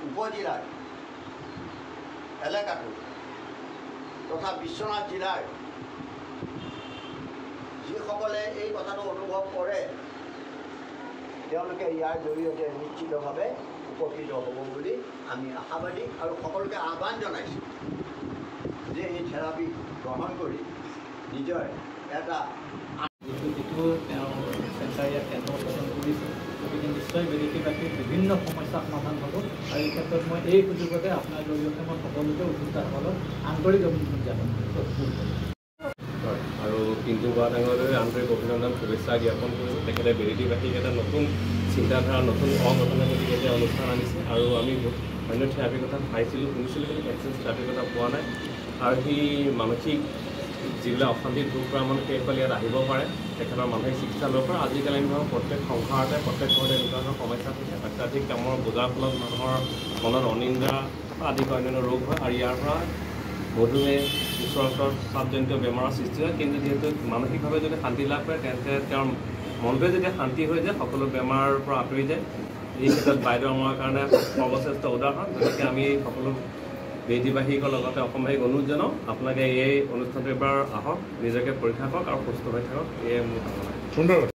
উপজেলাৰ এলাকাটো তথা বিশ্বনাথ জিলাৰ যিসকলে এই কথাটো অনুভৱ কৰে তেওঁলোকে ইয়াৰ জৰিয়তে নিশ্চিতভাৱে উপকৃত হ'ব বুলি আমি আশাবাদী আৰু সকলোকে আহ্বান জনাইছোঁ যে এই থেৰাপি গ্ৰহণ কৰি নিজৰ এটা গতিকে নিশ্চয় বেলিটি বাকীৰ বিভিন্ন সমস্যা সমাধান হ'ব আৰু এই ক্ষেত্ৰত মই এই সুযোগতে আপোনাৰ জৰিয়তে মই সকলোকে উদ্যোক্তাসকলক আন্তৰিক অভিনন্দন জনাম আৰু পিণ্টু বৰা ডাঙৰীয়ালৈ আন্তৰিক অভিনন্দন শুভেচ্ছা জ্ঞাপন কৰিছোঁ। তেখেতে বেলিটিবাসীক এটা নতুন চিন্তাধাৰা নতুন অগতানুগতিক এটা অনুষ্ঠান আনিছে আৰু আমি অন্য থেৰাপিৰ কথা পাইছিলোঁ শুনিছিলোঁ কিন্তু এক্সেঞ্জ থেৰাপিৰ কথা পোৱা নাই আৰু সেই মানসিক যিবিলাক অশান্তিত ভোগ কৰা মানুহ সেইসকলে ইয়াত আহিব পাৰে তেখেতৰ মানসিক চিকিৎসা ল'ব পাৰে। আজিকালি আমি ভাবোঁ প্ৰত্যেক সংসাৰতে প্ৰত্যেক ঘৰতে এনেকুৱা ধৰণৰ সমস্যা থাকে অত্যাধিক কামৰ বোজাৰ ফলত মানুহৰ মনত অনিন্দ্ৰা আদি অন্যান্য ৰোগ হয় আৰু ইয়াৰ পৰা মধুমেহ উচ্চ চাপজনিত বেমাৰৰ সৃষ্টি হয়। কিন্তু যিহেতু মানসিকভাৱে যদি শান্তি লাভ কৰে তেন্তে তেওঁৰ মনটোৱে যেতিয়া শান্তি হৈ যায় সকলো বেমাৰৰ পৰা আঁতৰি যায়। এই ক্ষেত্ৰত বাইদেউ আমাৰ কাৰণে সৰ্বশ্ৰেষ্ঠ উদাহৰণ। গতিকে আমি সকলো বেলিটিবাসীকৰ লগতে অসমবাসীক অনুৰোধ জনাওঁ আপোনালোকে এই অনুষ্ঠানটো এবাৰ আহক নিজকে পৰীক্ষা কৰক আৰু সুস্থ হৈ থাকক এয়ে মোৰ কামনা।